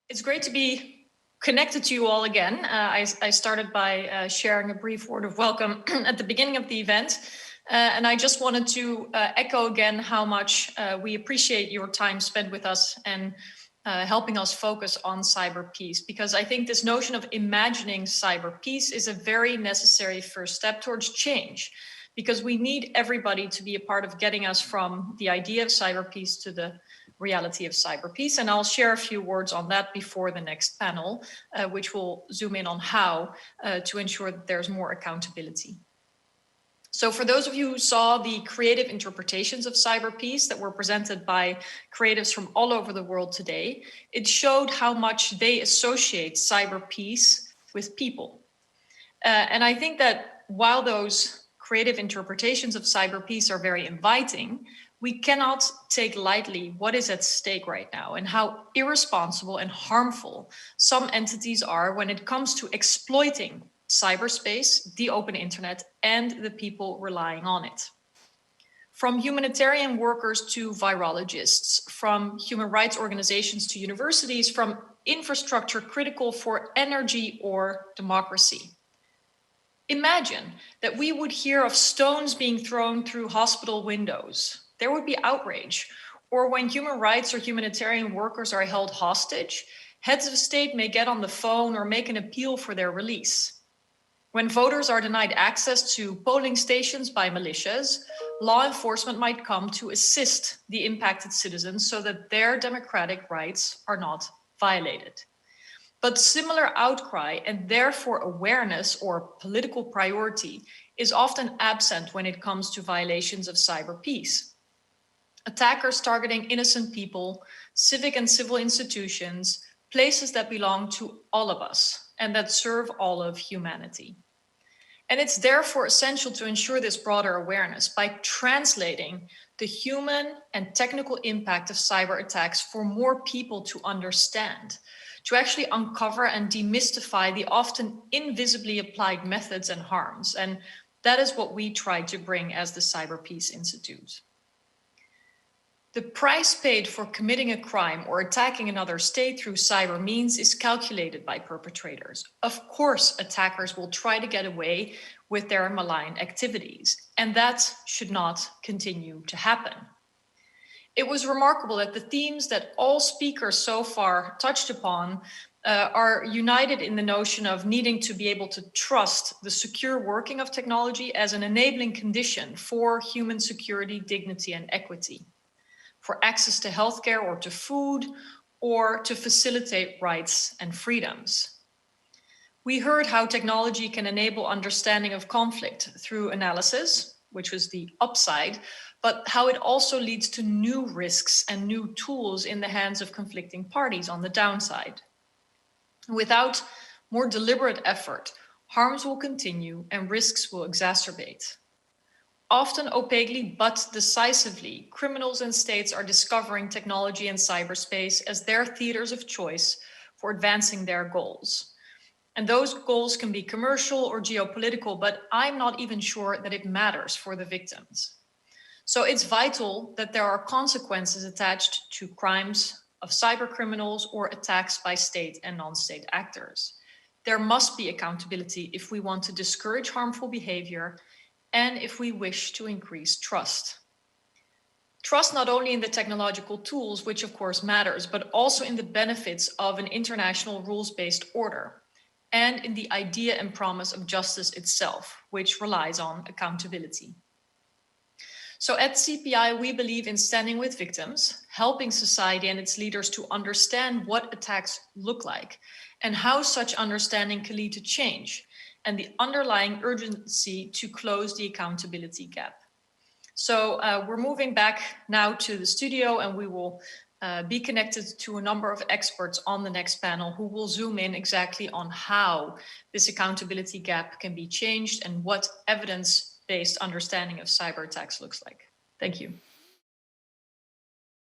It's great to be connected to you all again. I started by sharing a brief word of welcome at the beginning of the event. And I just wanted to echo again how much we appreciate your time spent with us and helping us focus on cyber peace, because I think this notion of imagining cyber peace is a very necessary first step towards change, because we need everybody to be a part of getting us from the idea of cyber peace to the reality of cyber peace. And I'll share a few words on that before the next panel, which will zoom in on how to ensure that there's more accountability. So for those of you who saw the creative interpretations of cyber peace that were presented by creatives from all over the world today, it showed how much they associate cyber peace with people. And I think that while those creative interpretations of cyber peace are very inviting, we cannot take lightly what is at stake right now and how irresponsible and harmful some entities are when it comes to exploiting cyberspace, the open internet, and the people relying on it. From humanitarian workers to virologists, from human rights organizations to universities, from infrastructure critical for energy or democracy. Imagine that we would hear of stones being thrown through hospital windows. There would be outrage. Or when human rights or humanitarian workers are held hostage, heads of state may get on the phone or make an appeal for their release. When voters are denied access to polling stations by militias, law enforcement might come to assist the impacted citizens so that their democratic rights are not violated. But similar outcry and therefore awareness or political priority is often absent when it comes to violations of cyber peace. Attackers targeting innocent people, civic and civil institutions, places that belong to all of us and that serve all of humanity. And it's therefore essential to ensure this broader awareness by translating the human and technical impact of cyber attacks for more people to understand, to actually uncover and demystify the often invisibly applied methods and harms. And that is what we try to bring as the Cyber Peace Institute. The price paid for committing a crime or attacking another state through cyber means is calculated by perpetrators. Of course, attackers will try to get away with their malign activities, and that should not continue to happen. It was remarkable that the themes that all speakers so far touched upon are united in the notion of needing to be able to trust the secure working of technology as an enabling condition for human security, dignity, and equity, for access to healthcare or to food, or to facilitate rights and freedoms. We heard how technology can enable understanding of conflict through analysis, which was the upside, but how it also leads to new risks and new tools in the hands of conflicting parties on the downside. Without more deliberate effort, harms will continue and risks will exacerbate. Often opaquely but decisively, criminals and states are discovering technology and cyberspace as their theaters of choice for advancing their goals. And those goals can be commercial or geopolitical, but I'm not even sure that it matters for the victims. So it's vital that there are consequences attached to crimes of cyber criminals or attacks by state and non-state actors. There must be accountability if we want to discourage harmful behavior and if we wish to increase trust. Trust not only in the technological tools, which of course matters, but also in the benefits of an international rules-based order and in the idea and promise of justice itself, which relies on accountability. So at CPI, we believe in standing with victims, helping society and its leaders to understand what attacks look like and how such understanding can lead to change, and the underlying urgency to close the accountability gap. So we're moving back now to the studio, and we will be connected to a number of experts on the next panel who will zoom in exactly on how this accountability gap can be changed and what evidence-based understanding of cyber attacks looks like. Thank you.